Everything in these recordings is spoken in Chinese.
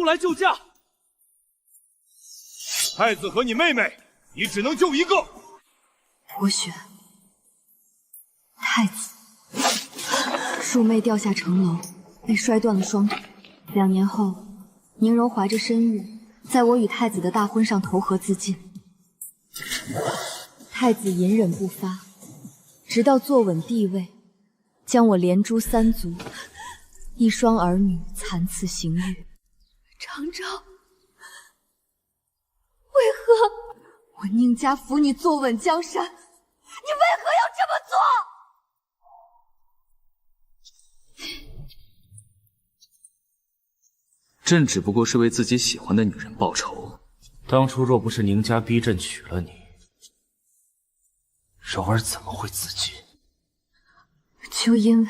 速来救驾！太子和你妹妹，你只能救一个。我选太子。庶妹掉下城楼，被摔断了双腿。2年后，宁柔怀着身孕，在我与太子的大婚上投河自尽。太子隐忍不发，直到坐稳帝位，将我连诛3族，一双儿女残次刑狱。长昭，为何我宁家扶你坐稳江山，你为何要这么做？朕只不过是为自己喜欢的女人报仇。当初若不是宁家逼朕娶了你，柔儿怎么会自尽？就因为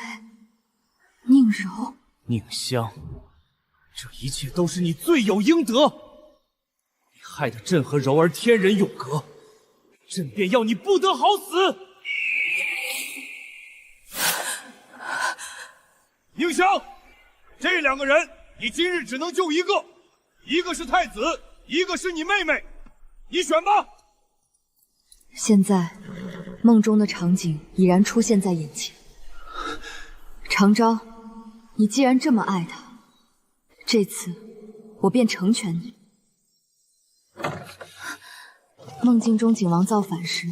宁柔、宁香，这一切都是你罪有应得。你害得朕和柔儿天人永隔，朕便要你不得好死。宁香，这2个人你今日只能救一个，一个是太子，一个是你妹妹，你选吧。现在，梦中的场景已然出现在眼前。长昭，你既然这么爱他，这次我便成全你。梦境中景王造反时，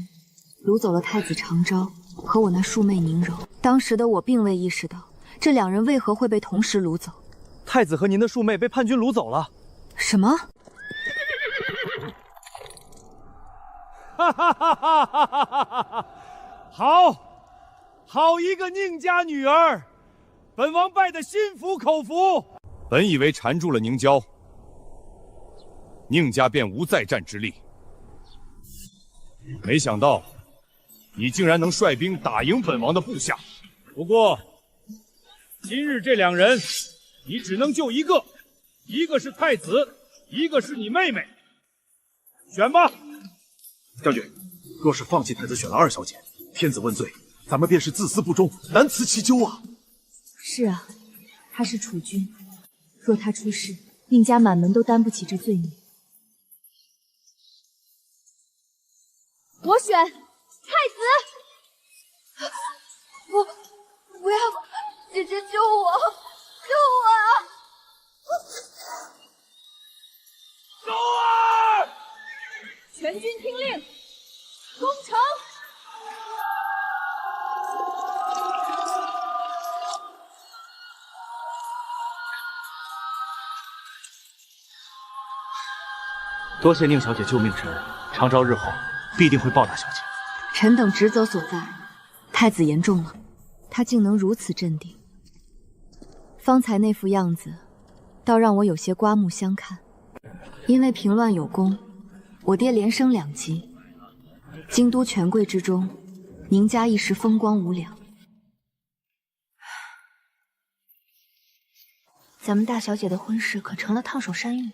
掳走了太子长昭和我那庶妹宁柔。当时的我并未意识到，这2人为何会被同时掳走。太子和您的庶妹被叛军掳走了。什么？哈哈哈哈哈哈！好一个宁家女儿，本王拜得心服口服。本以为缠住了宁娇，宁家便无再战之力，没想到你竟然能率兵打赢本王的部下。不过，今日这2人，你只能救一个，一个是太子，一个是你妹妹，选吧。将军，若是放弃太子，选了2小姐，天子问罪，咱们便是自私不忠，难辞其咎啊！是啊，他是储君，若他出事，宁家满门都担不起这罪孽。我选太子。不要，姐姐救我，救我啊！走啊！全军听令，攻城！多谢宁小姐救命之恩，长昭日后必定会报答小姐。臣等职责所在，太子言重了，他竟能如此镇定。方才那副样子，倒让我有些刮目相看。因为平乱有功，我爹连升2级，京都权贵之中，宁家一时风光无两。咱们大小姐的婚事可成了烫手山芋。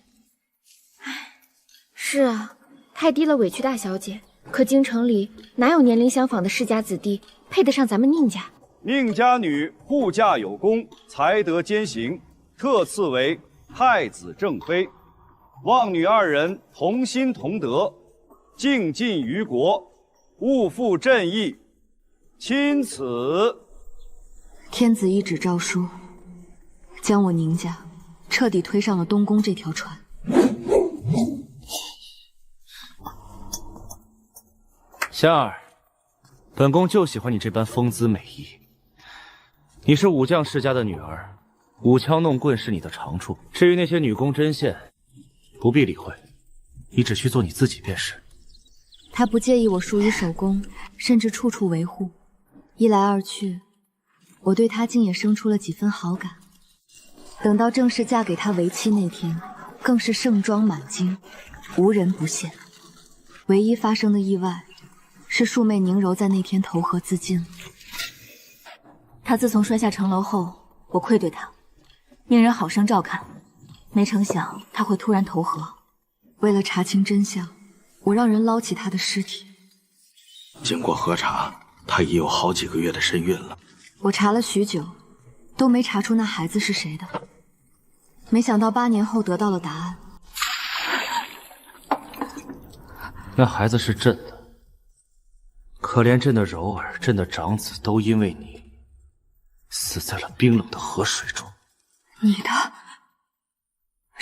是啊，太低了委屈大小姐。可京城里哪有年龄相仿的世家子弟配得上咱们宁家？宁家女护驾有功，才德兼行，特赐为太子正妃。望女2人同心同德，敬尽于国，勿负朕意。钦此。天子一纸诏书，将我宁家彻底推上了东宫这条船。香儿，本宫就喜欢你这般风姿美仪。你是武将世家的女儿，舞枪弄棍是你的长处。至于那些女工针线，不必理会，你只需做你自己便是。他不介意我疏于手工，甚至处处维护。一来二去，我对他竟也生出了几分好感。等到正式嫁给他为妻那天，更是盛装满京，无人不羡。唯一发生的意外，是庶妹宁柔在那天投河自尽了。她自从摔下城楼后，我愧对她，命人好生照看，没成想她会突然投河。为了查清真相，我让人捞起她的尸体。经过核查，她已有好几个月的身孕了。我查了许久，都没查出那孩子是谁的。没想到8年后得到了答案。那孩子是朕的，可怜朕的柔儿，朕的长子都因为你死在了冰冷的河水中。你的？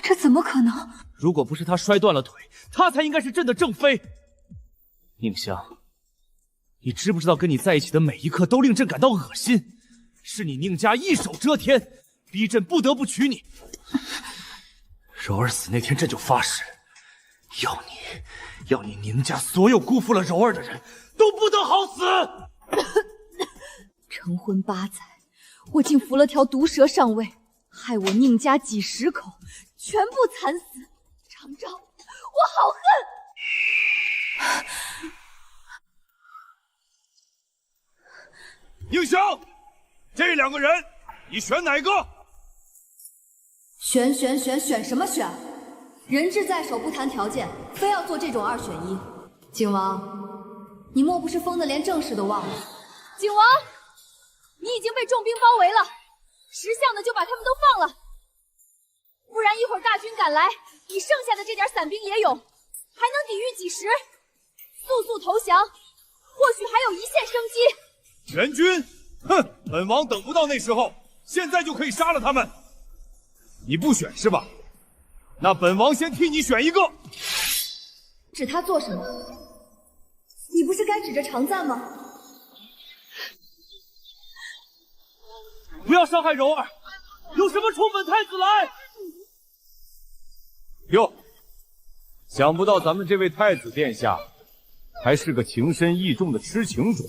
这怎么可能？如果不是他摔断了腿，他才应该是朕的正妃。宁香，你知不知道跟你在一起的每一刻都令朕感到恶心？是你宁家一手遮天，逼朕不得不娶你。柔儿死那天，朕就发誓，要你宁家所有辜负了柔儿的人都不得好死。成婚8载，我竟扶了条毒蛇上位，害我宁家几10口全部惨死。长昭，我好恨！宁香，这2个人，你选哪个？选什么选？人质在手，不谈条件，非要做这种2选1。景王，你莫不是疯的连正事都忘了？景王，你已经被重兵包围了，识相的就把他们都放了，不然一会儿大军赶来，你剩下的这点散兵野勇还能抵御几时？速投降，或许还有一线生机。全军，哼！本王等不到那时候，现在就可以杀了他们。你不选是吧？那本王先替你选一个。指他做什么？你不是该指着常赞吗？不要伤害柔儿，有什么冲本太子来？哟，想不到咱们这位太子殿下还是个情深义重的痴情种。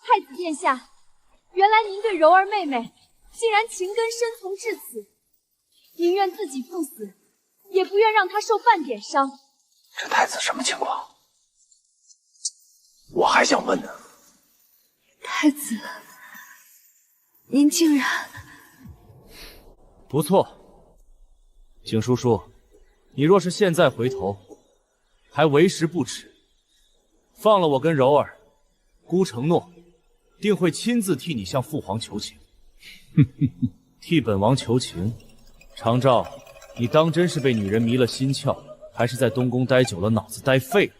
太子殿下，原来您对柔儿妹妹竟然情根深从至此，宁愿自己赴死，也不愿让她受半点伤。这太子什么情况？我还想问呢。太子，您竟然……不错，景叔叔，你若是现在回头，还为时不迟。放了我跟柔儿，孤承诺，定会亲自替你向父皇求情。替本王求情，常照，你当真是被女人迷了心窍，还是在东宫待久了，脑子呆废了？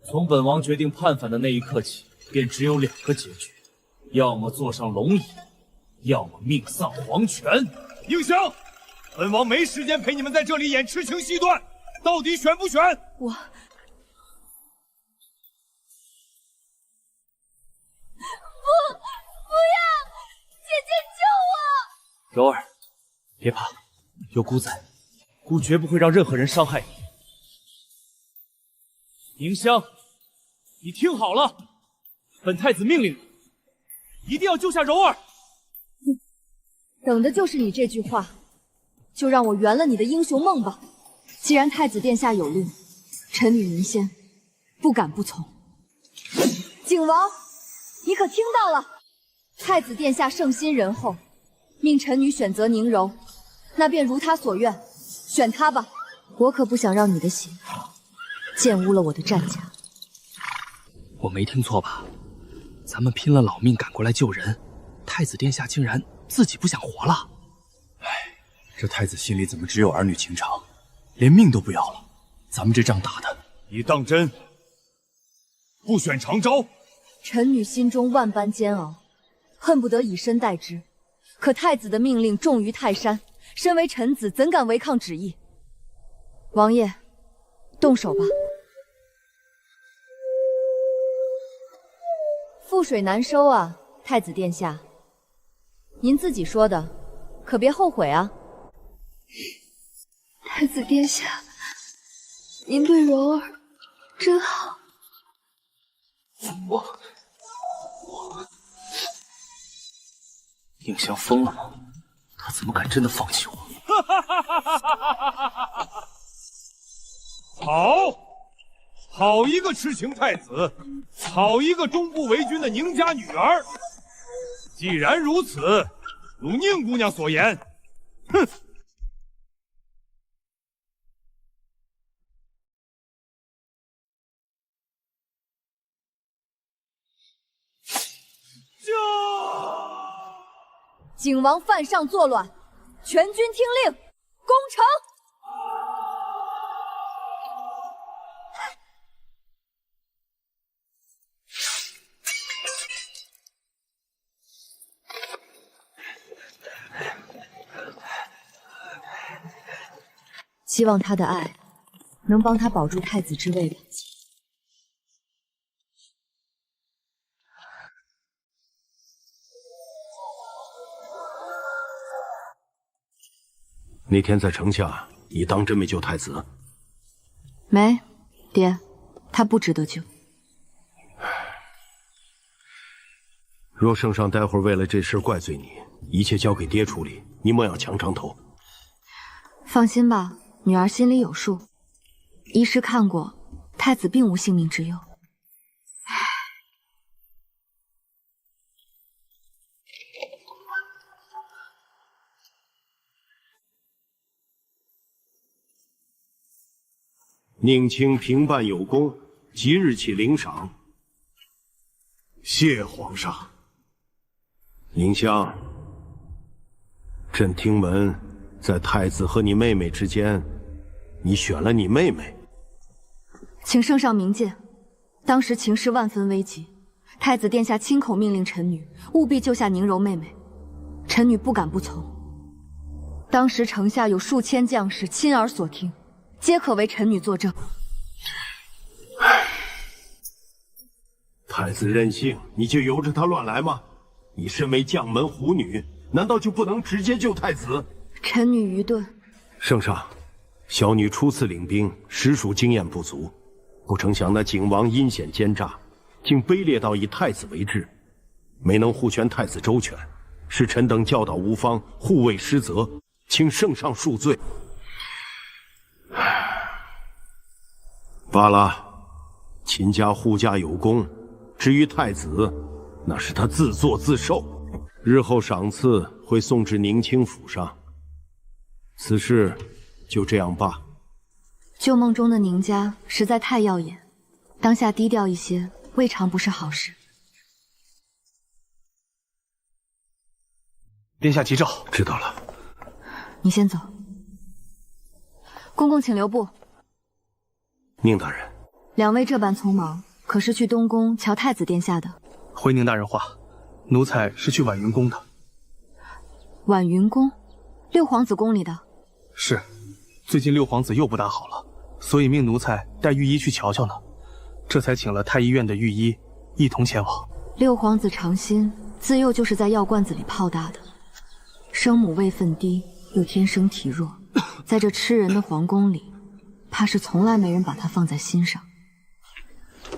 从本王决定叛反的那一刻起，便只有2个结局：要么坐上龙椅，要么命丧黄泉。宁香，本王没时间陪你们在这里演痴情戏段，到底选不选？我……不要！姐姐救我！柔儿，别怕，有姑在，姑绝不会让任何人伤害你。宁香，你听好了，本太子命令你，一定要救下柔儿。等的就是你这句话，就让我圆了你的英雄梦吧。既然太子殿下有令，臣女宁仙不敢不从。景王，你可听到了？太子殿下圣心仁厚，命臣女选择宁柔，那便如他所愿，选她吧。我可不想让你的血玷污了我的战甲。我没听错吧？咱们拼了老命赶过来救人，太子殿下竟然自己不想活了。唉，这太子心里怎么只有儿女情长，连命都不要了？咱们这仗打的，你当真不选常昭？臣女心中万般煎熬，恨不得以身代之。可太子的命令重于泰山，身为臣子怎敢违抗旨意？王爷，动手吧。覆水难收啊，太子殿下。您自己说的，可别后悔啊。太子殿下，您对柔儿真好。宁香疯了吗？他怎么敢真的放弃我？好一个痴情太子，好一个终不为君的宁家女儿。既然如此，如宁姑娘所言，哼！景王犯上作乱，全军听令，攻城！希望他的爱能帮他保住太子之位吧。那天在城下，你当真没救太子？没，爹，他不值得救。若圣上待会儿为了这事怪罪你，一切交给爹处理，你莫要强长头。放心吧，女儿心里有数。医师看过，太子并无性命之忧。宁卿平办有功，即日起领赏。谢皇上。宁香，朕听闻，在太子和你妹妹之间，你选了你妹妹。请圣上明鉴，当时情势万分危急，太子殿下亲口命令臣女务必救下宁柔妹妹，臣女不敢不从。当时城下有数千将士亲耳所听，皆可为臣女作证。太子任性，你就由着他乱来吗？你身为将门虎女，难道就不能直接救太子？臣女愚钝。圣上，小女初次领兵，实属经验不足，不成想那景王阴险奸诈，竟卑劣到以太子为质，没能护全太子周全，是臣等教导无方，护卫失责，请圣上恕罪。罢了，秦家护驾有功，至于太子，那是他自作自受，日后赏赐会送至宁清府上。此事就这样罢。旧梦中的宁家实在太耀眼，当下低调一些，未尝不是好事。殿下急召。知道了。你先走。公公请留步。宁大人，两位这般匆忙，可是去东宫瞧太子殿下的？回宁大人话，奴才是去婉云宫的。婉云宫，六皇子宫里的。是，最近六皇子又不大好了，所以命奴才带御医去瞧瞧呢。这才请了太医院的御医一同前往。六皇子长心自幼就是在药罐子里泡大的，生母位分低，又天生体弱，在这吃人的皇宫里，怕是从来没人把他放在心上。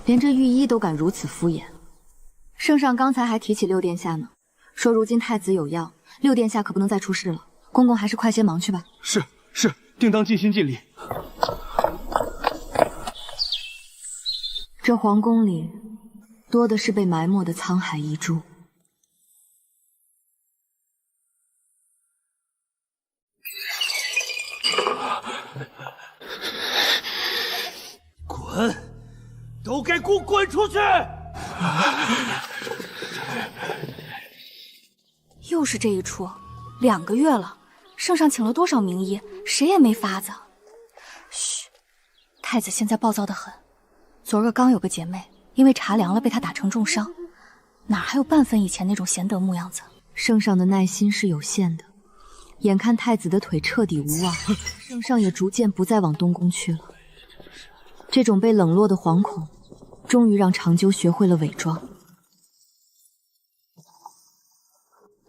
连这御医都敢如此敷衍。圣上刚才还提起六殿下呢，说如今太子有恙，六殿下可不能再出事了。公公还是快些忙去吧。是，定当尽心尽力。这皇宫里多的是被埋没的沧海遗珠。滚！都给我滚出去！又是这一出，2个月了，圣上请了多少名医，谁也没法子。嘘，太子现在暴躁得很。昨儿个刚有个姐妹因为茶凉了被他打成重伤，哪还有半分以前那种贤德木样子？圣上的耐心是有限的，眼看太子的腿彻底无望，圣上也逐渐不再往东宫去了。这种被冷落的惶恐，终于让长久学会了伪装。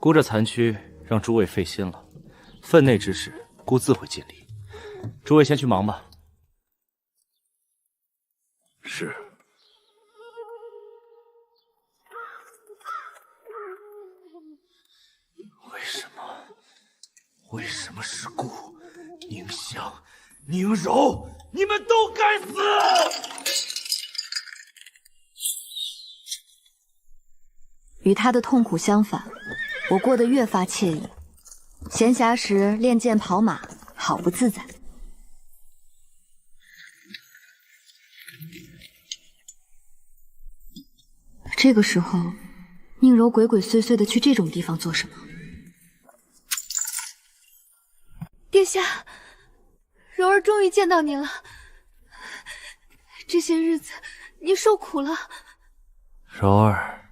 姑这残躯让诸位费心了，分内之事姑自会尽力。诸位先去忙吧。是。为什么是姑？宁香、宁柔，你们都该死！与他的痛苦相反，我过得越发惬意。闲暇时练剑跑马，好不自在。这个时候，宁柔鬼鬼祟祟的去这种地方做什么？殿下，柔儿终于见到您了。这些日子您受苦了。柔儿，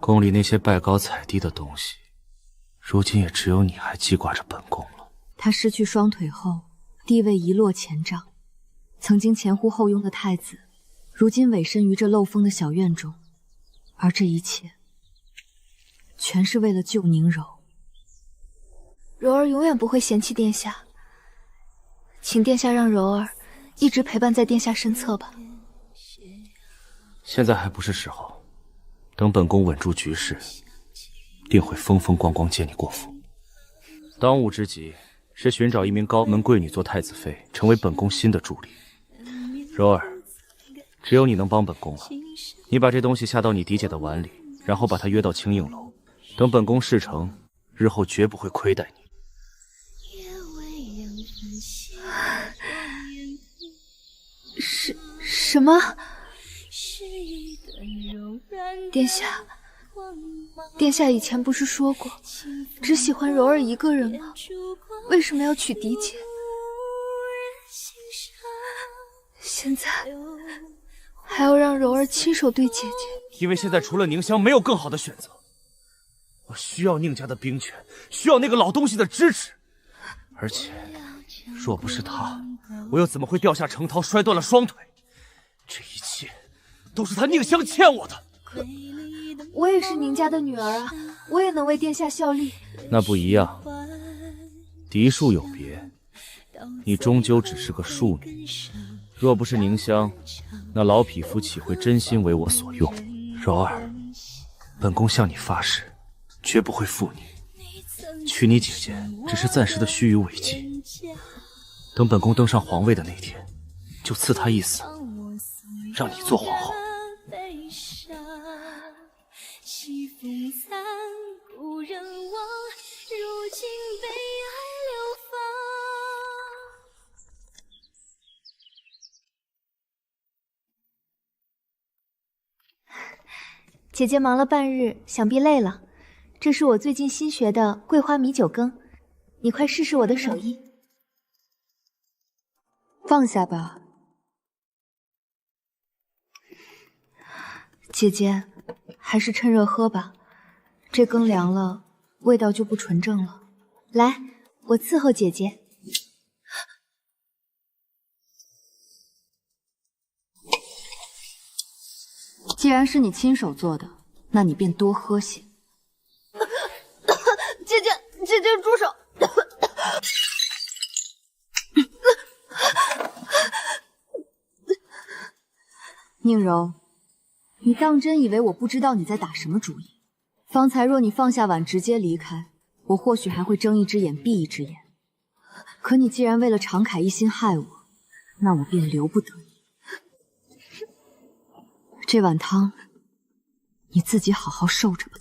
宫里那些拜高踩低的东西，如今也只有你还记挂着本宫了。他失去双腿后，地位一落千丈。曾经前呼后拥的太子，如今委身于这漏风的小院中，而这一切，全是为了救宁柔。柔儿永远不会嫌弃殿下，请殿下让柔儿一直陪伴在殿下身侧吧。现在还不是时候，等本宫稳住局势，定会风风光光接你过府。当务之急是寻找一名高门贵女做太子妃，成为本宫新的助理。柔儿，只有你能帮本宫了。你把这东西下到你嫡姐的碗里，然后把她约到清映楼，等本宫事成，日后绝不会亏待你。什么？殿下以前不是说过只喜欢柔儿一个人吗？为什么要娶嫡姐？现在还要让柔儿亲手对姐姐？因为现在除了宁香，没有更好的选择。我需要宁家的兵权，需要那个老东西的支持。而且，若不是他，我又怎么会掉下城桃，摔断了双腿？这一切都是他宁香欠我的。我也是宁家的女儿啊，我也能为殿下效力。那不一样，嫡庶有别，你终究只是个庶女。若不是宁香，那老匹夫岂会真心为我所用？柔儿，本宫向你发誓，绝不会负你。娶你姐姐只是暂时的虚与委蛇，等本宫登上皇位的那天，就赐她一死，让你做皇后。西风残，故人忘，如今悲哀流芳。姐姐忙了半日，想必累了。这是我最近新学的桂花米酒羹，你快试试我的手艺。放下吧，姐姐，还是趁热喝吧，这羹凉了，味道就不纯正了。来，我伺候姐姐。既然是你亲手做的，那你便多喝些。姐姐，住手！宁柔，你当真以为我不知道你在打什么主意？方才若你放下碗直接离开，我或许还会睁一只眼闭一只眼。可你既然为了常凯一心害我，那我便留不得你。这碗汤，你自己好好受着吧。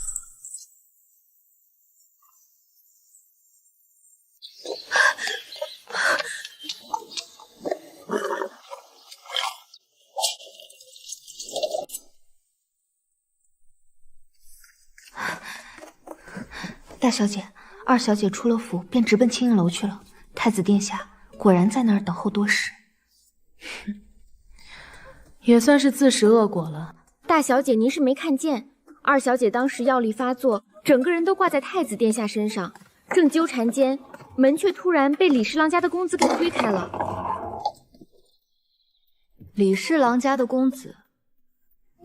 大小姐，二小姐出了府便直奔清映楼去了。太子殿下果然在那儿等候多时。也算是自食恶果了。大小姐，您是没看见，二小姐当时药力发作，整个人都挂在太子殿下身上，正纠缠间，门却突然被李侍郎家的公子给推开了。李侍郎家的公子？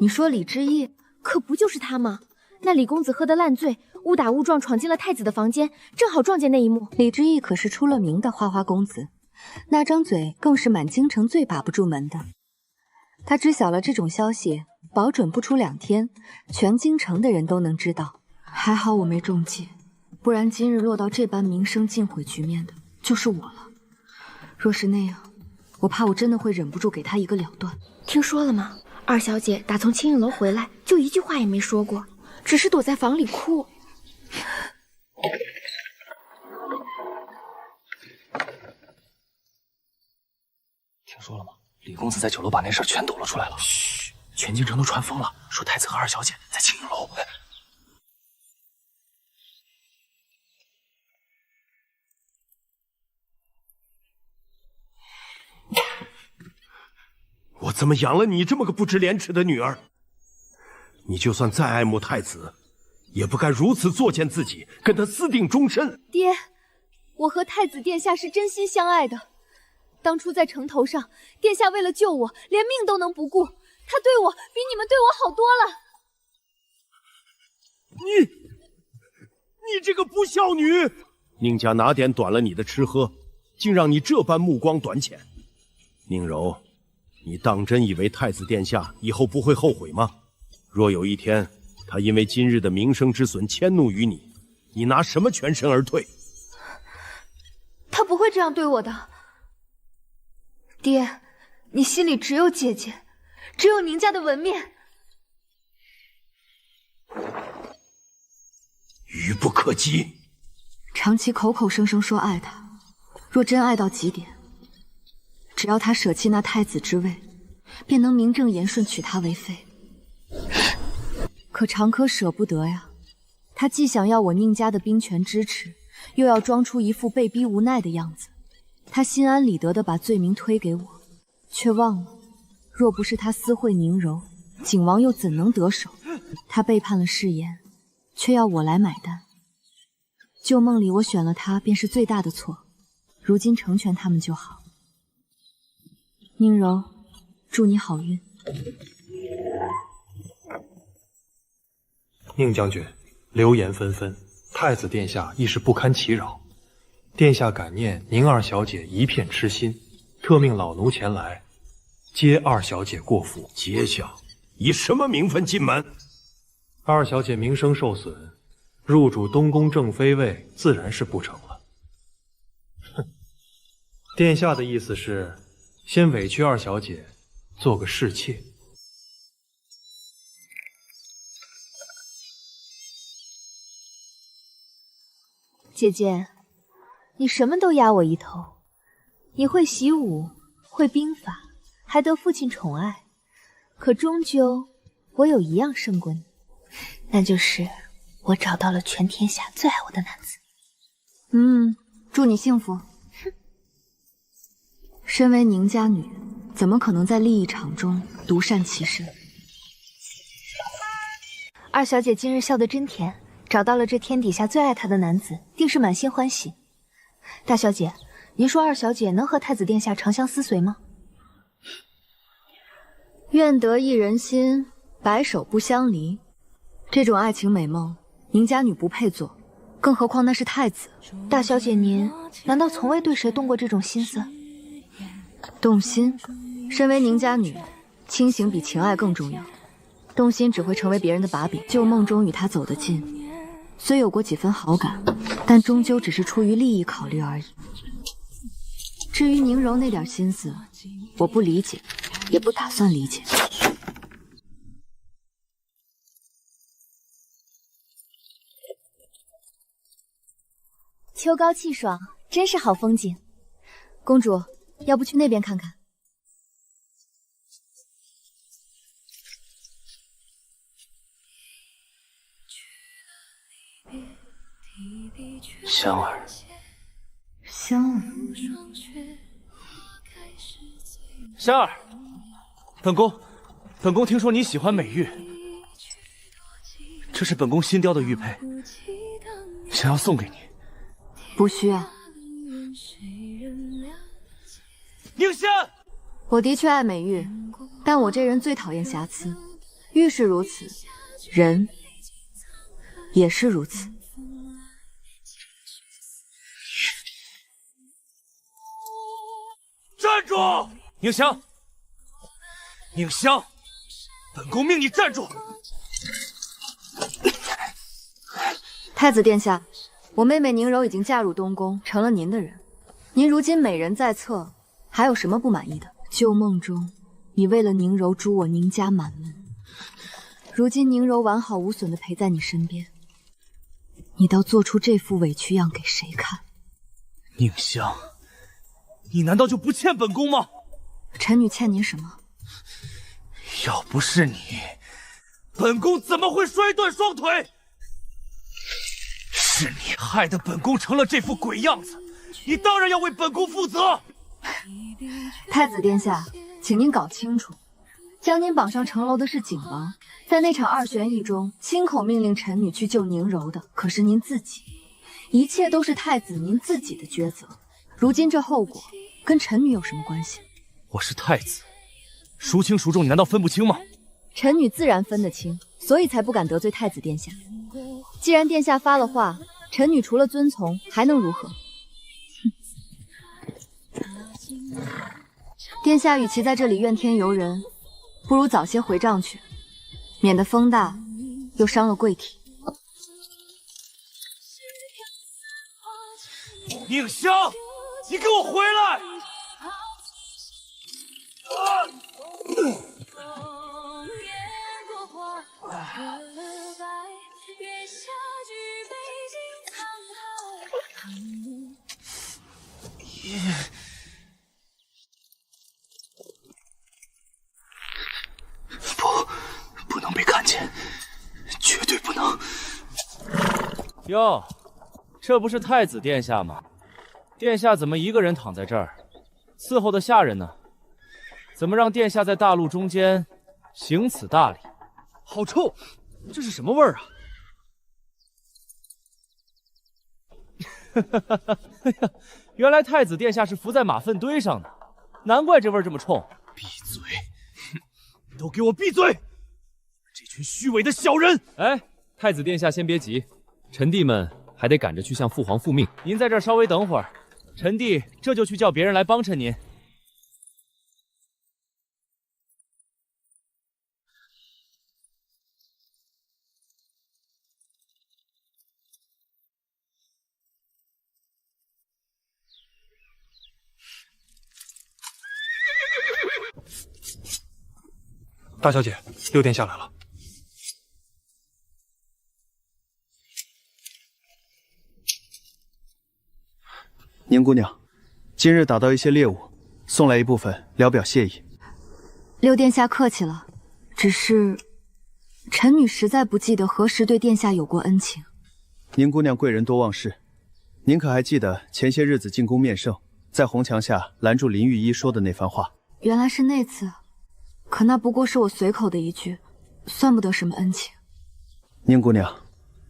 你说李之义？可不就是他吗？那李公子喝得烂醉，误打误撞闯进了太子的房间，正好撞见那一幕。李之义可是出了名的花花公子，那张嘴更是满京城最把不住门的。他知晓了这种消息，保准不出2天，全京城的人都能知道。还好我没中计，不然今日落到这般名声尽毁局面的就是我了。若是那样，我怕我真的会忍不住给他一个了断。听说了吗？二小姐打从清映楼回来，就一句话也没说过，只是躲在房里哭。听说了吗？李公子在酒楼把那事儿全抖了出来了。嘘，全京城都传疯了，说太子和二小姐在清映楼。怎么养了你这么个不知廉耻的女儿？你就算再爱慕太子，也不该如此作践自己，跟他私定终身。爹，我和太子殿下是真心相爱的。当初在城头上，殿下为了救我，连命都能不顾，他对我比你们对我好多了。你这个不孝女！宁家哪点短了你的吃喝，竟让你这般目光短浅？宁柔，你当真以为太子殿下以后不会后悔吗？若有一天他因为今日的名声之损迁怒于你，你拿什么全身而退？他不会这样对我的。爹，你心里只有姐姐，只有宁家的纹面。愚不可及！长期口口声声说爱他，若真爱到极点，只要他舍弃那太子之位，便能名正言顺娶她为妃。可长柯舍不得呀，他既想要我宁家的兵权支持，又要装出一副被逼无奈的样子。他心安理得地把罪名推给我，却忘了，若不是他私会宁柔，景王又怎能得手？他背叛了誓言，却要我来买单。旧梦里我选了他，便是最大的错。如今成全他们就好。宁柔，祝你好运。宁将军，流言纷纷，太子殿下亦是不堪其扰。殿下感念宁二小姐一片痴心，特命老奴前来接二小姐过府。接下以什么名分进门？二小姐名声受损，入主东宫正妃位自然是不成了。哼，殿下的意思是先委屈二小姐做个侍妾。姐姐，你什么都压我一头。你会习武，会兵法，还得父亲宠爱，可终究我有一样胜过你，那就是我找到了全天下最爱我的男子。祝你幸福。哼，身为宁家女，怎么可能在利益场中独善其身？二小姐今日笑得真甜，找到了这天底下最爱她的男子，定是满心欢喜。大小姐，您说二小姐能和太子殿下长相厮随吗？愿得一人心，白首不相离。这种爱情美梦，宁家女不配做，更何况那是太子。大小姐您难道从未对谁动过这种心思？动心？身为宁家女，亲情比情爱更重要。动心只会成为别人的把柄。旧梦中与他走得近，虽有过几分好感，但终究只是出于利益考虑而已。至于宁柔那点心思，我不理解，也不打算理解。秋高气爽，真是好风景。公主，要不去那边看看？香儿，香儿，香儿，本宫听说你喜欢美玉，这是本宫新雕的玉佩，想要送给你。不需要。宁香，我的确爱美玉，但我这人最讨厌瑕疵。玉是如此，人也是如此。站住！宁香，宁香，本宫命你站住！太子殿下，我妹妹宁柔已经嫁入东宫，成了您的人。您如今美人在侧，还有什么不满意的？旧梦中，你为了宁柔诛我宁家满门，如今宁柔完好无损地陪在你身边，你倒做出这副委屈样给谁看？宁香，你难道就不欠本宫吗？臣女欠您什么？要不是你，本宫怎么会摔断双腿？是你害得本宫成了这副鬼样子，你当然要为本宫负责。太子殿下，请您搞清楚，将您绑上城楼的是景王，在那场二选一中，亲口命令臣女去救宁柔的可是您自己，一切都是太子您自己的抉择。如今这后果跟臣女有什么关系？我是太子，孰轻孰重，你难道分不清吗？臣女自然分得清，所以才不敢得罪太子殿下。既然殿下发了话，臣女除了遵从，还能如何？殿下与其在这里怨天尤人，不如早些回帐去，免得风大又伤了贵体。宁香，你给我回来！不能被看见，绝对不能。哟，这不是太子殿下吗？殿下怎么一个人躺在这儿？伺候的下人呢？怎么让殿下在大路中间行此大礼？好臭！这是什么味儿啊？原来太子殿下是伏在马粪堆上的，难怪这味儿这么冲。闭嘴！都给我闭嘴！这群虚伪的小人！哎，太子殿下先别急，臣弟们还得赶着去向父皇复命。您在这儿稍微等会儿，臣弟这就去叫别人来帮衬您。大小姐，六殿下来了。宁姑娘，今日打到一些猎物，送来一部分，聊表谢意。六殿下客气了，只是臣女实在不记得何时对殿下有过恩情。宁姑娘贵人多忘事，您可还记得前些日子进宫面圣，在红墙下拦住林御医说的那番话？原来是那次。可那不过是我随口的一句，算不得什么恩情。宁姑娘，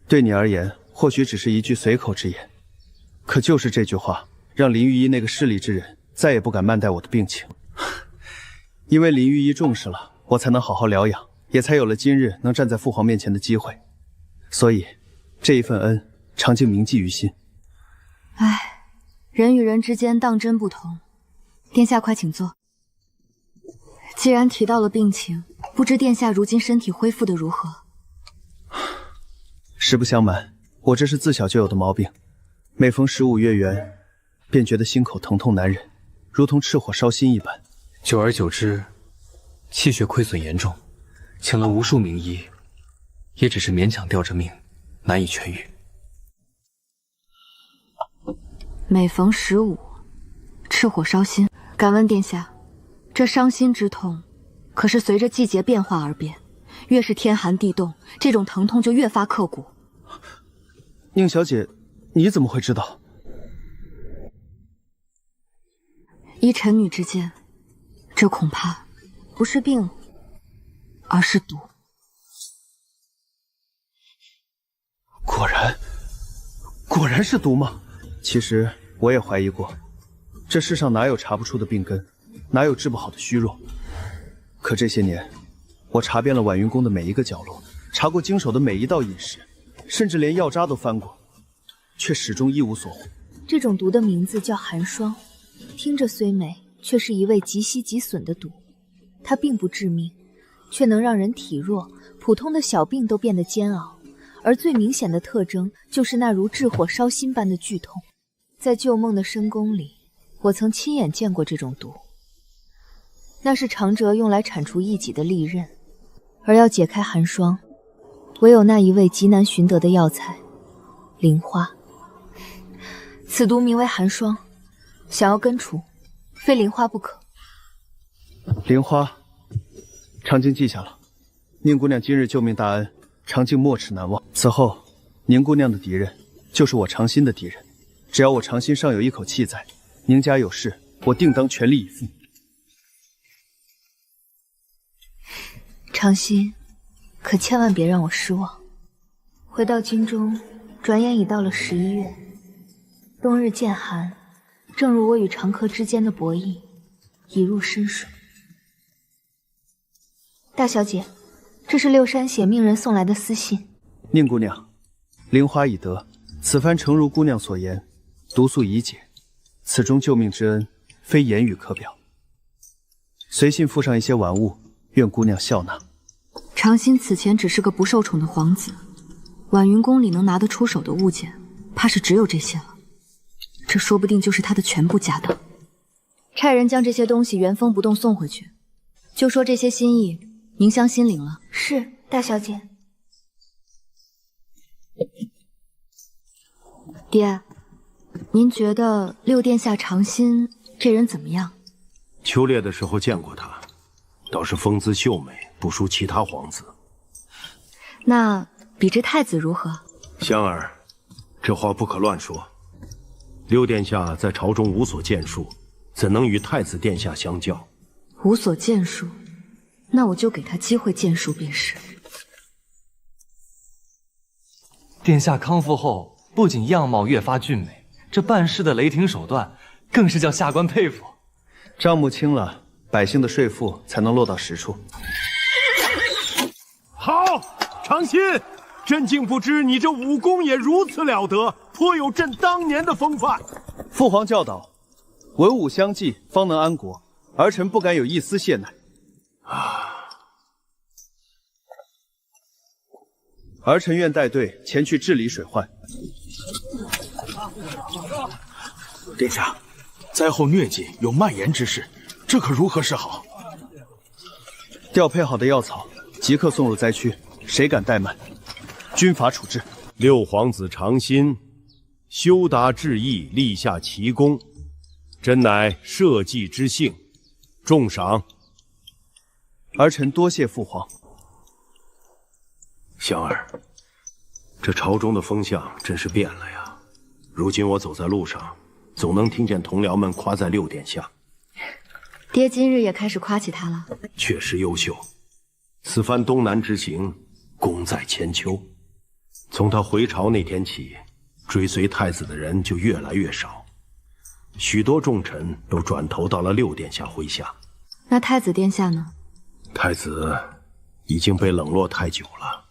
对你而言，或许只是一句随口之言，可就是这句话，让林御医那个势利之人再也不敢慢待我的病情。因为林御医重视了，我才能好好疗养，也才有了今日能站在父皇面前的机会。所以，这一份恩，常敬铭记于心。唉，人与人之间当真不同。殿下快请坐。既然提到了病情，不知殿下如今身体恢复的如何？实不相瞒，我这是自小就有的毛病，每逢15月圆，便觉得心口疼痛难忍，如同赤火烧心一般。久而久之，气血亏损严重，请了无数名医，也只是勉强吊着命，难以痊愈。每逢15，赤火烧心。敢问殿下，这伤心之痛，可是随着季节变化而变，越是天寒地冻，这种疼痛就越发刻骨。宁小姐，你怎么会知道？依臣女之见，这恐怕不是病，而是毒。果然是毒吗？其实我也怀疑过，这世上哪有查不出的病根，哪有治不好的虚弱？可这些年，我查遍了婉云宫的每一个角落，查过经手的每一道饮食，甚至连药渣都翻过，却始终一无所获。这种毒的名字叫寒霜，听着虽美，却是一味极稀极损的毒。它并不致命，却能让人体弱，普通的小病都变得煎熬。而最明显的特征就是那如炙火烧心般的剧痛。在旧梦的深宫里，我曾亲眼见过这种毒。那是长者用来铲除异己的利刃，而要解开寒霜，唯有那一味极难寻得的药材——灵花。此毒名为寒霜，想要根除，非灵花不可。灵花，长静记下了。宁姑娘今日救命大恩，长静没齿难忘。此后，宁姑娘的敌人就是我长心的敌人。只要我长心尚有一口气在，宁家有事，我定当全力以赴。长兴，可千万别让我失望。回到京中，转眼已到了11月，冬日渐寒，正如我与长客之间的博弈，已入深水。大小姐，这是六山血命人送来的私信。宁姑娘，灵花已得，此番诚如姑娘所言，毒素已解，此中救命之恩，非言语可表。随信附上一些玩物，愿姑娘笑纳。长兴此前只是个不受宠的皇子，婉云宫里能拿得出手的物件，怕是只有这些了。这说不定就是他的全部家当。差人将这些东西原封不动送回去，就说这些心意您相心领了。是，大小姐。爹，您觉得六殿下长兴这人怎么样？秋猎的时候见过他，倒是风姿秀美，不输其他皇子。那比之太子如何？香儿，这话不可乱说。六殿下在朝中无所建树，怎能与太子殿下相较？无所建树，那我就给他机会建树便是。殿下康复后，不仅样貌越发俊美，这办事的雷霆手段更是叫下官佩服。账目清了，百姓的税赋才能落到实处。好，长兴，朕竟不知你这武功也如此了得，颇有朕当年的风范。父皇教导，文武相济，方能安国，儿臣不敢有一丝懈怠。儿臣愿带队前去治理水患。殿下，灾后疟疾有蔓延之势，这可如何是好？调配好的药草即刻送入灾区，谁敢怠慢，军法处置。六皇子长兴修达至义，立下奇功，真乃社稷之幸，重赏。儿臣多谢父皇。香儿，这朝中的风向真是变了呀。如今我走在路上，总能听见同僚们夸赞六殿下。爹今日也开始夸起他了，确实优秀。此番东南之行，功在千秋。从他回朝那天起，追随太子的人就越来越少，许多重臣都转投到了六殿下麾下。那太子殿下呢？太子已经被冷落太久了。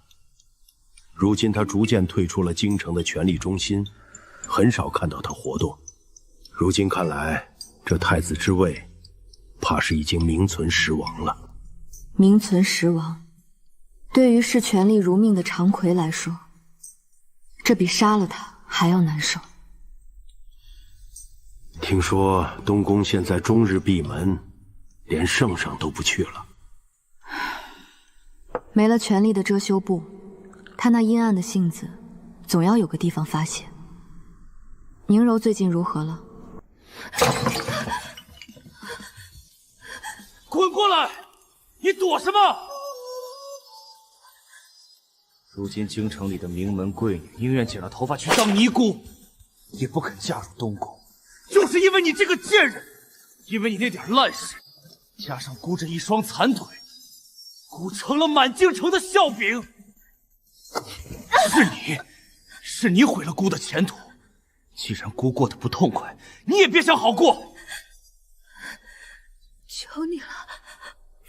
如今他逐渐退出了京城的权力中心，很少看到他活动。如今看来，这太子之位，怕是已经名存实亡了。名存实亡，对于视权力如命的常奎来说，这比杀了他还要难受。听说东宫现在终日闭门，连圣上都不去了。没了权力的遮羞布，他那阴暗的性子，总要有个地方发泄。宁柔最近如何了？滚过来！你躲什么？如今京城里的名门贵女宁愿剪了头发去当尼姑，也不肯嫁入东宫，就是因为你这个贱人，因为你那点烂事，加上箍着一双残腿，箍成了满京城的笑柄。是你毁了姑的前途。既然姑过得不痛快，你也别想好过。求你了，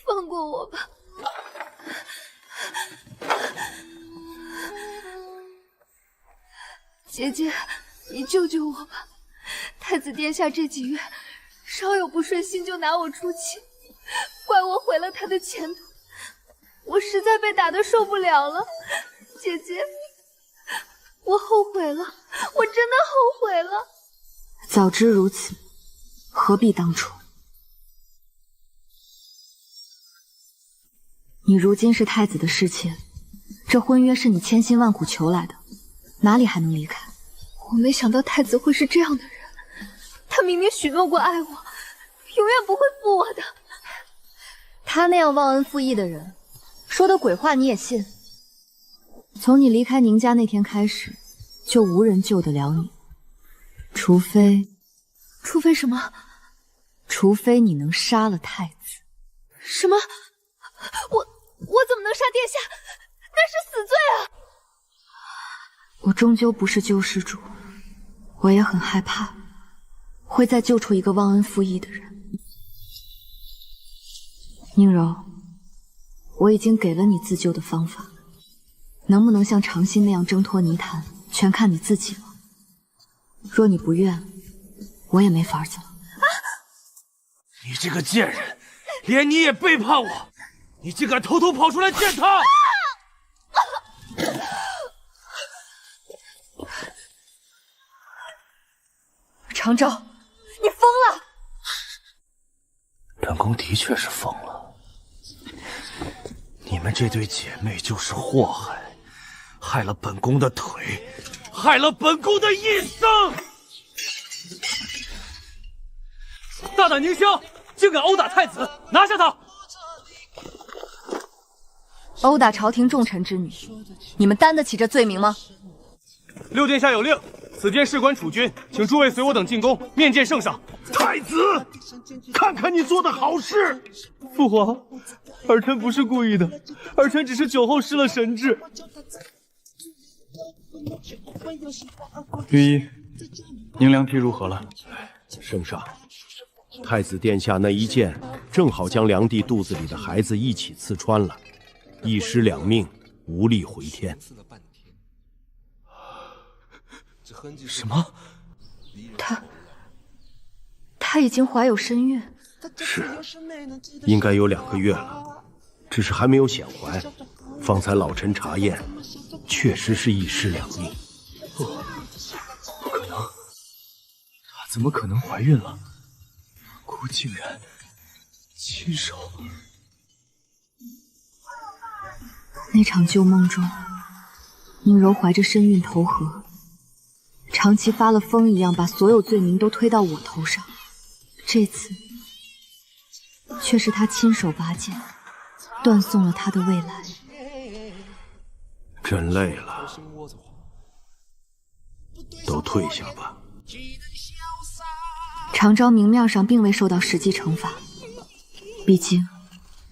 放过我吧。姐姐，你救救我吧！太子殿下这几月稍有不顺心就拿我出气，怪我毁了他的前途，我实在被打得受不了了。姐姐，我后悔了，我真的后悔了。早知如此，何必当初？你如今是太子的侍妾，这婚约是你千辛万苦求来的，哪里还能离开？我没想到太子会是这样的人，他明明许诺过爱我，永远不会负我的。他那样忘恩负义的人，说的鬼话你也信？从你离开宁家那天开始，就无人救得了你，除非什么？除非你能杀了太子。什么？我怎么能杀殿下？那是死罪啊！我终究不是救世主，我也很害怕，会再救出一个忘恩负义的人。宁柔，我已经给了你自救的方法，能不能像长心那样挣脱泥潭，全看你自己了。若你不愿，我也没法子了。你这个贱人，连你也背叛我，你竟敢偷偷跑出来见他！长昭，你疯了！本宫的确是疯了。你们这对姐妹就是祸害，害了本宫的腿，害了本宫的一生。大胆宁香，竟敢殴打太子，拿下他！殴打朝廷重臣之女，你们担得起这罪名吗？六殿下有令，此间事关储君，请诸位随我等进宫面见圣上。太子，看看你做的好事！父皇，儿臣不是故意的，儿臣只是酒后失了神智。御医，宁良娣如何了？圣上，太子殿下那一剑正好将良娣肚子里的孩子一起刺穿了，一尸两命，无力回天。什么？她已经怀有身孕。是，应该有2个月了，只是还没有显怀。方才老臣查验，确实是一尸两命。不可能，她怎么可能怀孕了？姑竟然亲手……那场旧梦中，宁柔怀着身孕投河，长期发了疯一样把所有罪名都推到我头上。这次却是他亲手拔剑，断送了他的未来。真累了，都退下吧。长昭明面上并未受到实际惩罚，毕竟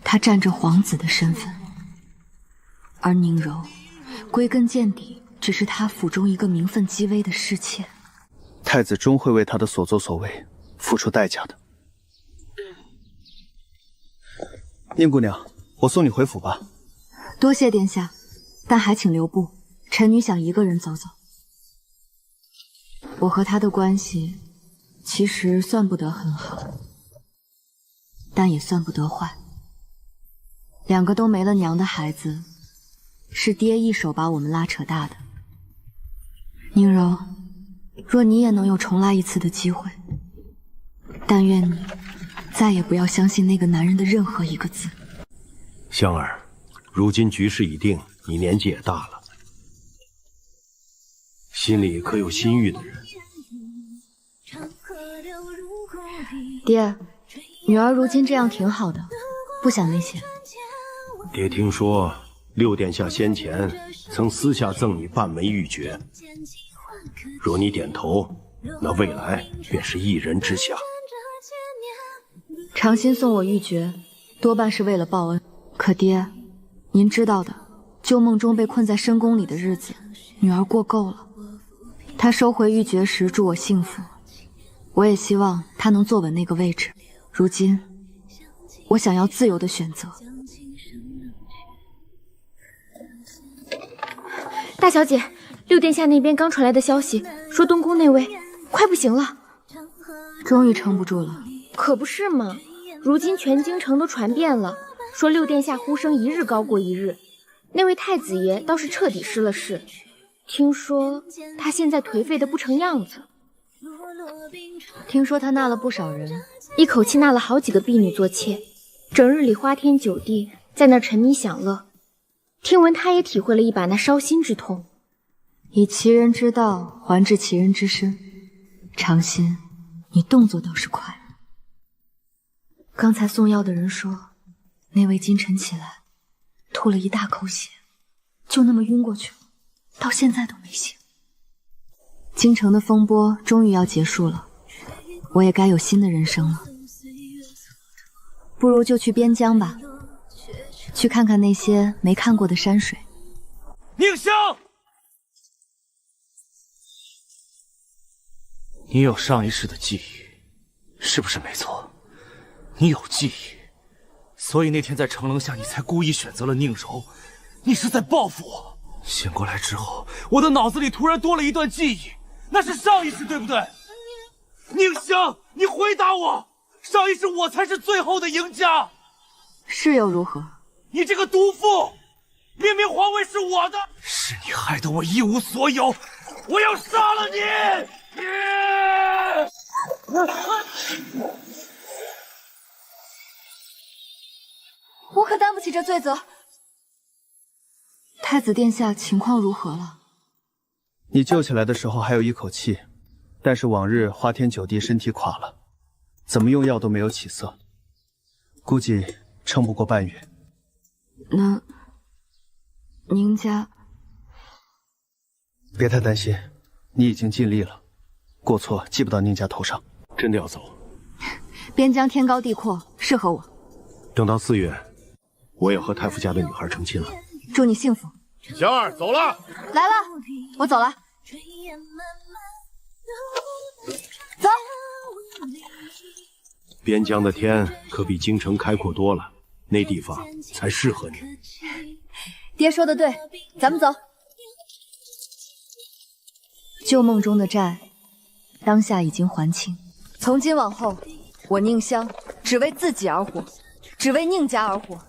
他占着皇子的身份，而宁柔归根见底只是他府中一个名分极微的侍妾。太子终会为他的所作所为付出代价的。宁姑娘，我送你回府吧。多谢殿下，但还请留步，臣女想一个人走走。我和他的关系其实算不得很好，但也算不得坏。2个都没了娘的孩子，是爹一手把我们拉扯大的。宁柔，若你也能有重来一次的机会，但愿你再也不要相信那个男人的任何一个字。香儿，如今局势已定，你年纪也大了，心里可有心郁的人？爹，女儿如今这样挺好的，不想那些。爹听说6殿下先前曾私下赠你半枚玉珏，若你点头，那未来便是一人之下。长心送我玉珏，多半是为了报恩。可爹，您知道的，旧梦中被困在深宫里的日子，女儿过够了。她收回玉珏时祝我幸福，我也希望她能坐稳那个位置。如今，我想要自由的选择。大小姐，6殿下那边刚传来的消息，说东宫那位快不行了。终于撑不住了。可不是嘛，如今全京城都传遍了，说6殿下呼声一日高过一日。那位太子爷倒是彻底失了势，听说他现在颓废的不成样子。听说他纳了不少人，一口气纳了好几个婢女做妾，整日里花天酒地，在那儿沉迷享乐。听闻他也体会了一把那烧心之痛。以其人之道还治其人之身，长心，你动作倒是快。刚才送药的人说，那位金臣起来吐了一大口血，就那么晕过去了，到现在都没醒。京城的风波终于要结束了，我也该有新的人生了。不如就去边疆吧，去看看那些没看过的山水。宁香，你有上一世的记忆，是不是没错？你有记忆，所以那天在城楼下，你才故意选择了宁柔。你是在报复我。醒过来之后，我的脑子里突然多了一段记忆，那是上一世，对不对？宁香，你回答我，上一世我才是最后的赢家。是又如何？你这个毒妇，明明皇位是我的，是你害得我一无所有，我要杀了你！我可担不起这罪责。太子殿下，情况如何了？你救起来的时候还有一口气，但是往日花天酒地，身体垮了，怎么用药都没有起色，估计撑不过半月。那宁家……别太担心，你已经尽力了，过错记不到宁家头上。真的要走？边疆天高地阔，适合我。等到4月，我也和太傅家的女孩成亲了。祝你幸福。香儿，走了。来了，我走了。走。边疆的天可比京城开阔多了，那地方才适合你。爹说的对，咱们走。旧梦中的债，当下已经还清。从今往后，我宁香只为自己而活，只为宁家而活，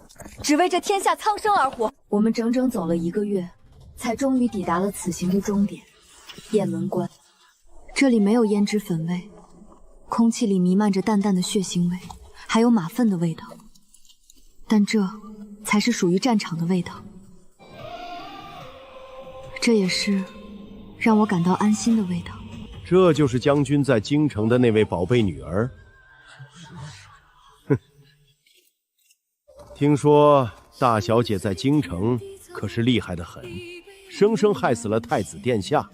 只为这天下苍生而活。我们整整走了1个月，才终于抵达了此行的终点——雁门关。这里没有胭脂粉味，空气里弥漫着淡淡的血腥味，还有马粪的味道。但这才是属于战场的味道。这也是让我感到安心的味道。这就是将军在京城的那位宝贝女儿。哼，听说大小姐在京城可是厉害的很，生生害死了太子殿下。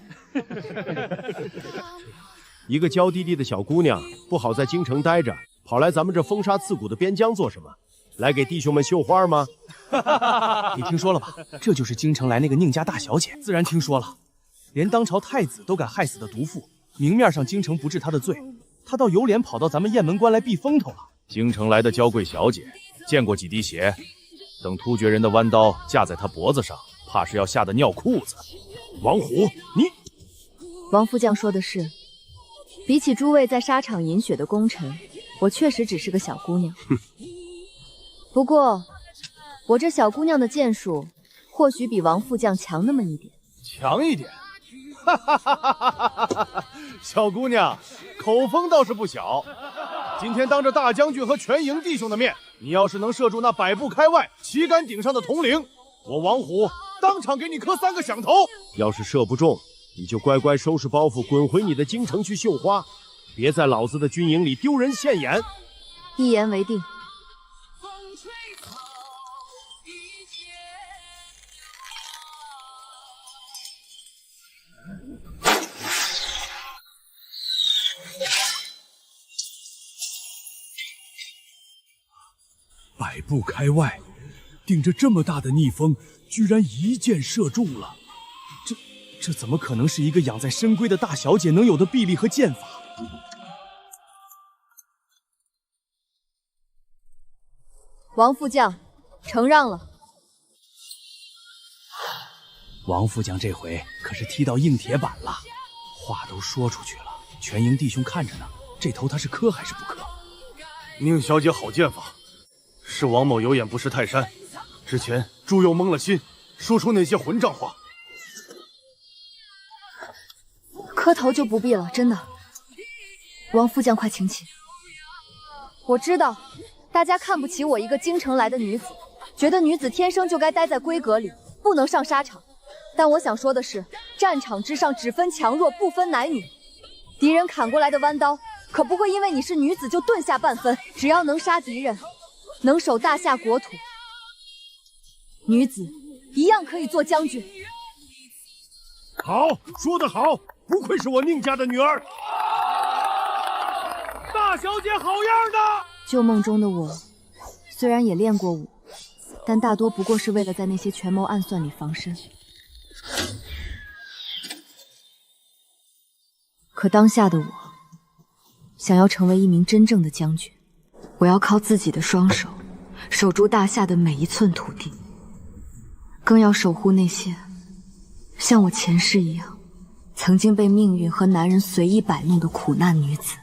一个娇滴滴的小姑娘，不好在京城待着，跑来咱们这风沙刺骨的边疆做什么？来给弟兄们绣花吗？你听说了吧？这就是京城来那个宁家大小姐。自然听说了，连当朝太子都敢害死的毒妇，明面上京城不治她的罪，她倒有脸跑到咱们雁门关来避风头了。京城来的娇贵小姐，见过几滴血？等突厥人的弯刀架在她脖子上，怕是要吓得尿裤子。王虎，你……王副将说的是，比起诸位在沙场饮血的功臣，我确实只是个小姑娘。不过，我这小姑娘的剑术，或许比王副将强那么一点。强一点？哈哈哈哈哈！小姑娘，口风倒是不小。今天当着大将军和全营弟兄的面，你要是能射中那100步开外、旗杆顶上的铜铃，我王虎当场给你磕3个响头。要是射不中，你就乖乖收拾包袱，滚回你的京城去绣花，别在老子的军营里丢人现眼。一言为定。100步开外，顶着这么大的逆风，居然一箭射中了。这怎么可能是一个养在深闺的大小姐能有的臂力和剑法？王副将，承让了。王副将这回可是踢到硬铁板了，话都说出去了，全营弟兄看着呢，这头他是磕还是不磕？宁小姐好剑法，是王某有眼不识泰山，之前朱佑蒙了心，说出那些混账话。磕头就不必了，真的。王副将，快请起。我知道，大家看不起我一个京城来的女子，觉得女子天生就该待在闺阁里，不能上沙场。但我想说的是，战场之上只分强弱，不分男女。敌人砍过来的弯刀，可不会因为你是女子就顿下半分。只要能杀敌人，能守大夏国土，女子一样可以做将军。好，说得好，不愧是我宁家的女儿。大小姐好样的！旧梦中的我，虽然也练过武，但大多不过是为了在那些权谋暗算里防身。可当下的我，想要成为一名真正的将军，我要靠自己的双手，守住大夏的每一寸土地，更要守护那些像我前世一样，曾经被命运和男人随意摆弄的苦难女子。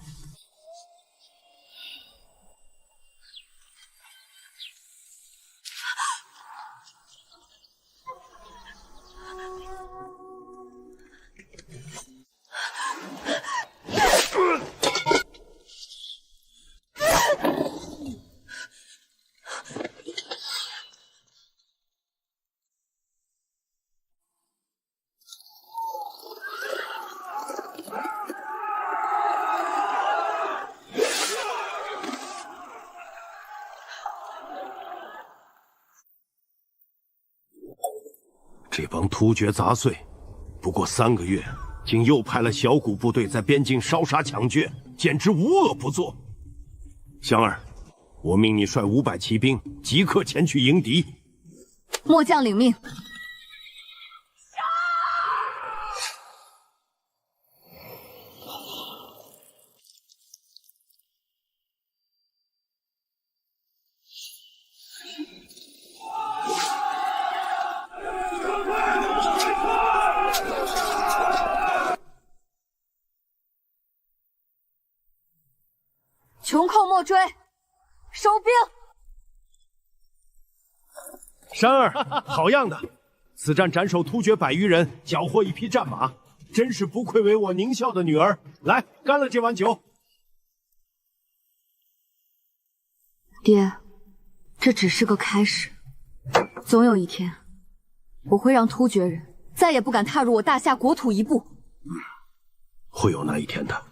这帮突厥杂碎，不过3个月，竟又派了小股部队在边境烧杀抢掠，简直无恶不作。香儿，我命你率500骑兵，即刻前去迎敌。末将领命。穷寇莫追，收兵！山儿，好样的！此战斩首突厥100余人，缴获1匹战马，真是不愧为我宁孝的女儿。来，干了这碗酒。爹，这只是个开始，总有一天，我会让突厥人再也不敢踏入我大夏国土一步。会有那一天的。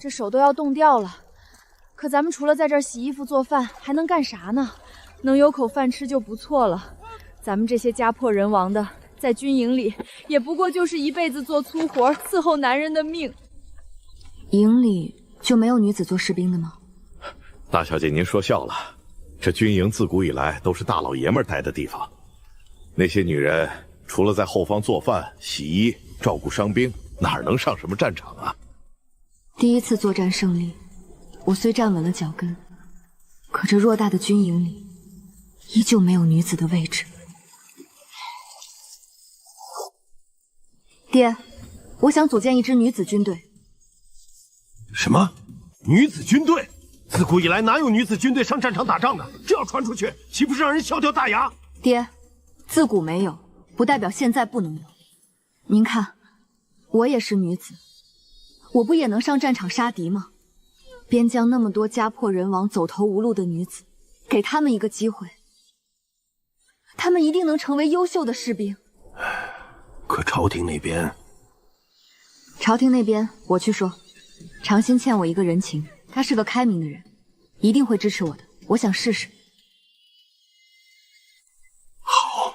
这手都要冻掉了，可咱们除了在这儿洗衣服做饭，还能干啥呢？能有口饭吃就不错了。咱们这些家破人亡的，在军营里也不过就是一辈子做粗活，伺候男人的命。营里就没有女子做士兵的吗？大小姐，您说笑了。这军营自古以来都是大老爷们待的地方，那些女人除了在后方做饭、洗衣、照顾伤兵，哪能上什么战场啊？第一次作战胜利，我虽站稳了脚跟，可这偌大的军营里，依旧没有女子的位置。爹，我想组建一支女子军队。什么？女子军队？自古以来哪有女子军队上战场打仗的？这要传出去，岂不是让人笑掉大牙？爹，自古没有，不代表现在不能有。您看，我也是女子。我不也能上战场杀敌吗？边疆那么多家破人亡、走投无路的女子，给她们一个机会，她们一定能成为优秀的士兵。可朝廷那边……朝廷那边，我去说，长兴欠我一个人情，他是个开明的人，一定会支持我的。我想试试。好。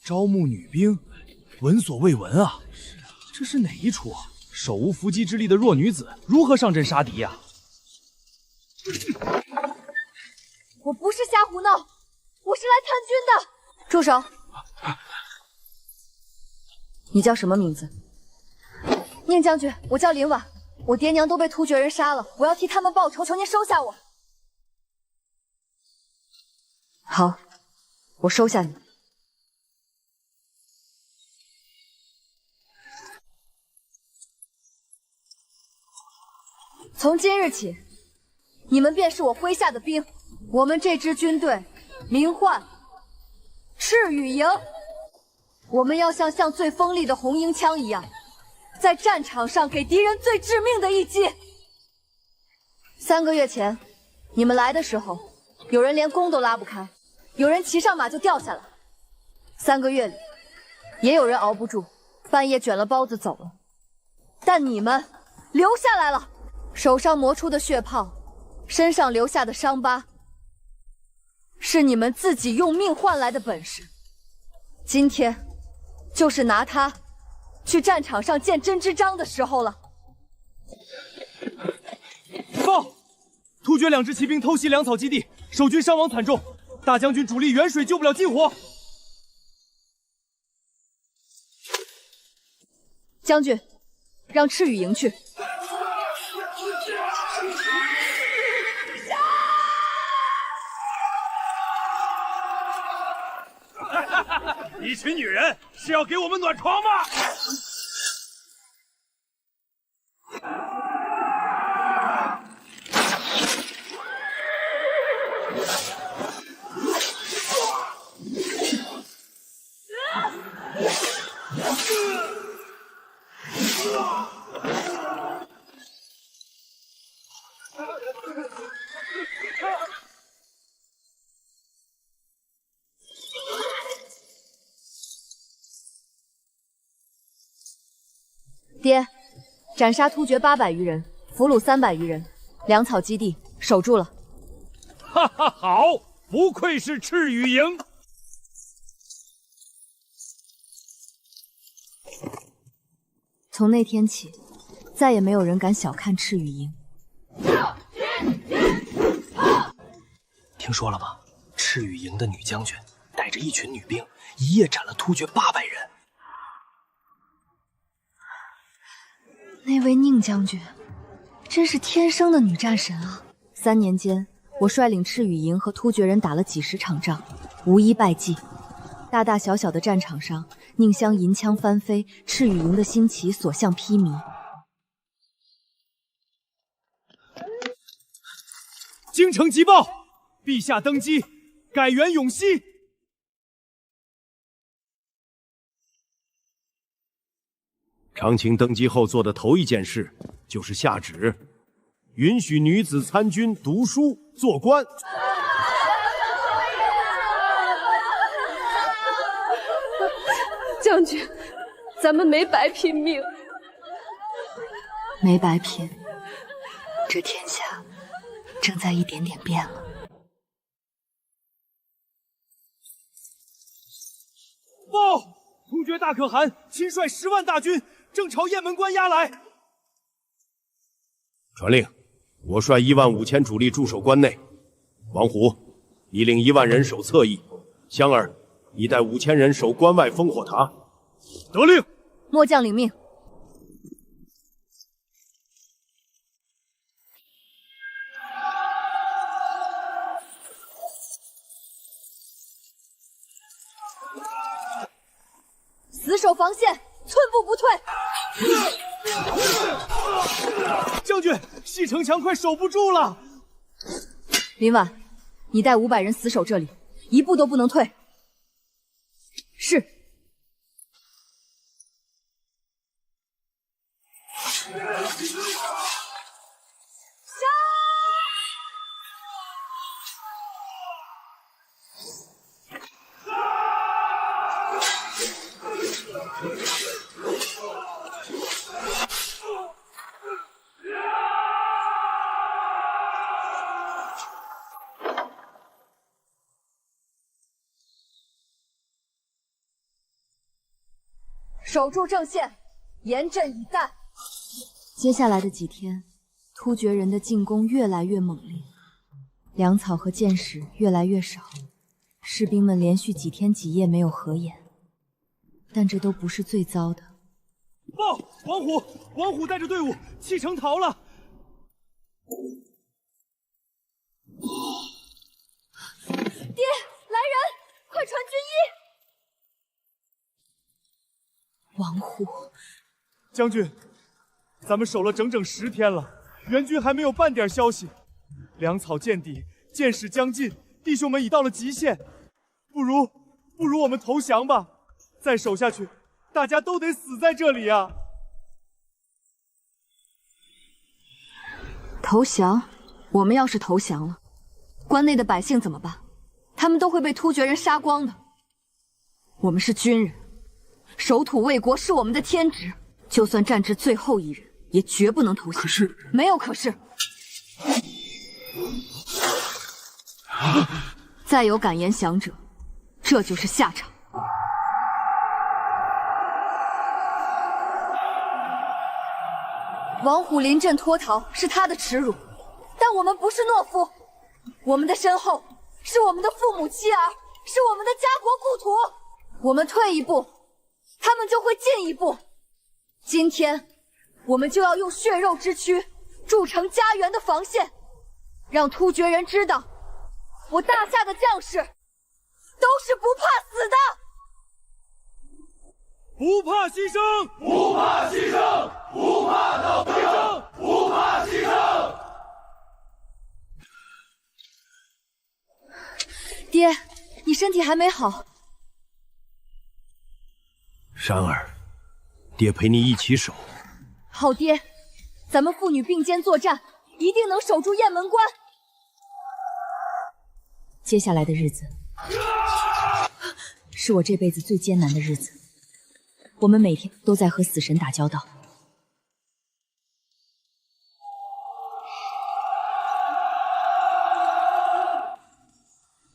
招募女兵，闻所未闻啊！这是哪一出啊？手无缚鸡之力的弱女子如何上阵杀敌呀？我不是瞎胡闹，我是来参军的。住手！你叫什么名字？宁将军，我叫林婉，我爹娘都被突厥人杀了，我要替他们报仇，求您收下我。好，我收下你。从今日起，你们便是我麾下的兵。我们这支军队名唤赤羽营。我们要像最锋利的红缨枪一样，在战场上给敌人最致命的一击。3个月前，你们来的时候，有人连弓都拉不开，有人骑上马就掉下来。3个月里，也有人熬不住，半夜卷了包子走了。但你们留下来了。手上磨出的血泡，身上留下的伤疤，是你们自己用命换来的本事。今天，就是拿它去战场上见真之章的时候了。报！突厥2支骑兵偷袭粮草基地，守军伤亡惨重，大将军主力远水救不了近火。将军，让赤羽营去。一群女人是要给我们暖床吗？爹，斩杀突厥800余人，俘虏300余人，粮草基地守住了。哈哈，好，不愧是赤羽营。从那天起，再也没有人敢小看赤羽营。听说了吗？赤羽营的女将军带着一群女兵，一夜斩了突厥800人。那位宁将军，真是天生的女战神啊！3年间，我率领赤羽营和突厥人打了几10场仗，无一败绩。大大小小的战场上，宁乡银枪翻飞，赤羽营的新旗所向披靡。京城急报，陛下登基，改元永熙。长清登基后做的头一件事，就是下旨，允许女子参军、读书、做官。将军，咱们没白拼命，没白拼。这天下正在一点点变了。报！突厥大可汗亲率10万大军，正朝雁门关压来。传令，我率15000主力驻守关内。王虎，你领1万人守侧翼。香儿，你带5000人守关外烽火塔。得令。末将领命。死守防线，寸步不退。将军，西城墙快守不住了。林婉，你带500人死守这里，一步都不能退。是。守住正线，严阵以待。接下来的几天，突厥人的进攻越来越猛烈，粮草和箭矢越来越少，士兵们连续几天几夜没有合眼。但这都不是最糟的。报！王虎带着队伍弃城逃了。爹，来人，快传军医！王虎，将军，咱们守了整整10天了，援军还没有半点消息，粮草见底，箭矢将尽，弟兄们已到了极限，不如我们投降吧，再守下去，大家都得死在这里啊！投降？我们要是投降了，关内的百姓怎么办？他们都会被突厥人杀光的。我们是军人。守土卫国是我们的天职，就算战至最后一人，也绝不能投降。可是，没有可是。再有敢言响者，这就是下场。王虎临阵脱逃是他的耻辱，但我们不是懦夫，我们的身后是我们的父母妻儿，是我们的家国故土。我们退一步，他们就会进一步。今天，我们就要用血肉之躯筑成家园的防线，让突厥人知道，我大夏的将士都是不怕死的。不怕牺牲，不怕牺牲，不怕道德，不怕牺牲。爹，你身体还没好。珊儿，爹陪你一起守。好爹，咱们父女并肩作战，一定能守住雁门关。接下来的日子，是我这辈子最艰难的日子。我们每天都在和死神打交道。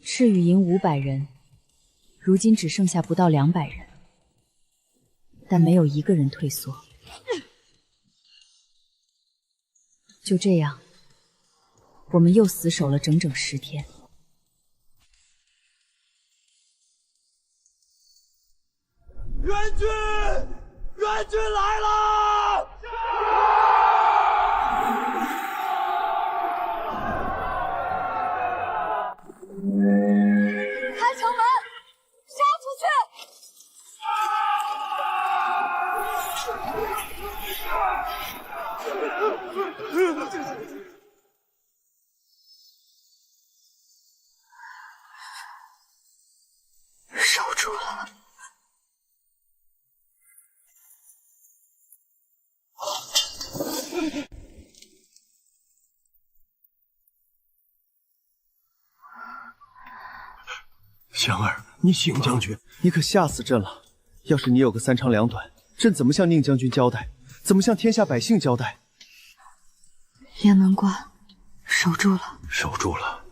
赤羽营500人，如今只剩下不到200人，但没有一个人退缩。就这样，我们又死守了整整10天。援军，援军来了！开城门，杀出去！守住了。香儿，你醒将军，你可吓死朕了！要是你有个3长2短，朕怎么向宁将军交代？怎么向天下百姓交代？雁门关守住了，守住了，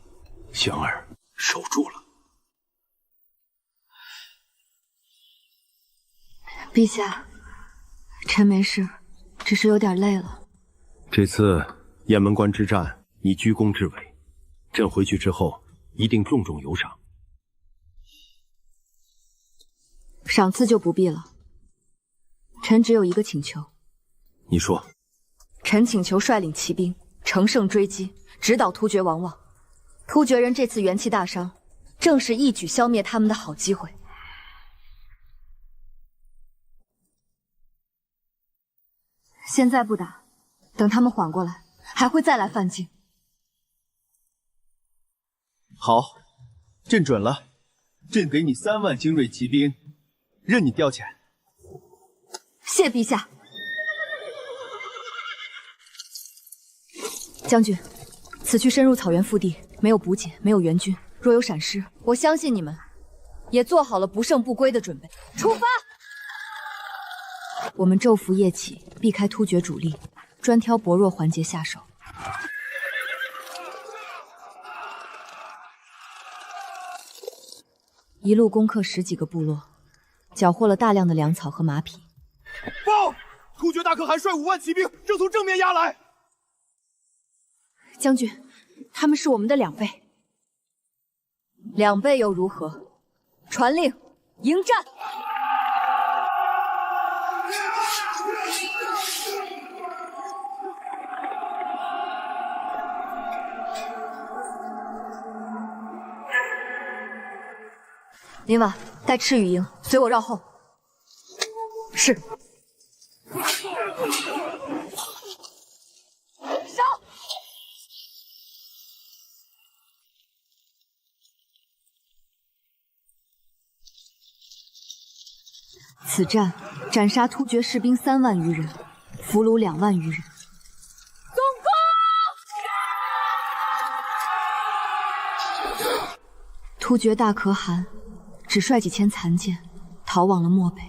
香儿，守住了。陛下，臣没事，只是有点累了。这次雁门关之战，你居功至伟，朕回去之后一定重重有赏。赏赐就不必了，臣只有一个请求。你说。臣请求率领骑兵乘胜追击，直捣突厥王望。突厥人这次元气大伤，正是一举消灭他们的好机会。现在不打，等他们缓过来，还会再来犯境。好，朕准了，朕给你3万精锐骑兵，任你调遣。谢陛下。将军，此去深入草原腹地，没有补给，没有援军，若有闪失，我相信你们也做好了不胜不归的准备。出发！我们昼伏夜起，避开突厥主力，专挑薄弱环节下手。一路攻克10几个部落，缴获了大量的粮草和马匹。报！突厥大可汗率5万骑兵正从正面压来。将军，他们是我们的2倍。2倍又如何？传令，迎战！林婉，带赤羽营，随我绕后。是。上！此战斩杀突厥士兵3万余人，俘虏2万余人。总攻！突厥大可汗只率几千残剑逃往了漠北。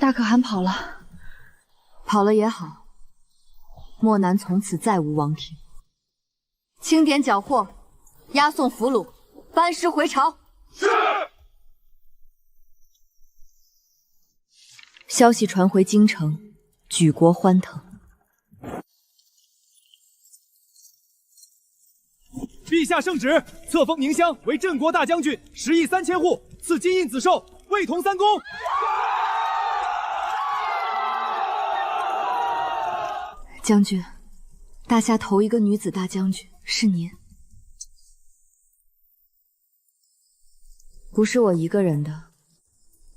大可汗跑了，跑了也好，漠南从此再无王庭。清点缴获，押送俘虏，班师回朝。是。消息传回京城，举国欢腾。陛下圣旨，册封宁襄为镇国大将军，10亿3千户，赐金印紫绶，位同3公。将军，大夏头一个女子大将军是您，不是我一个人的，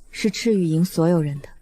是赤羽营所有人的。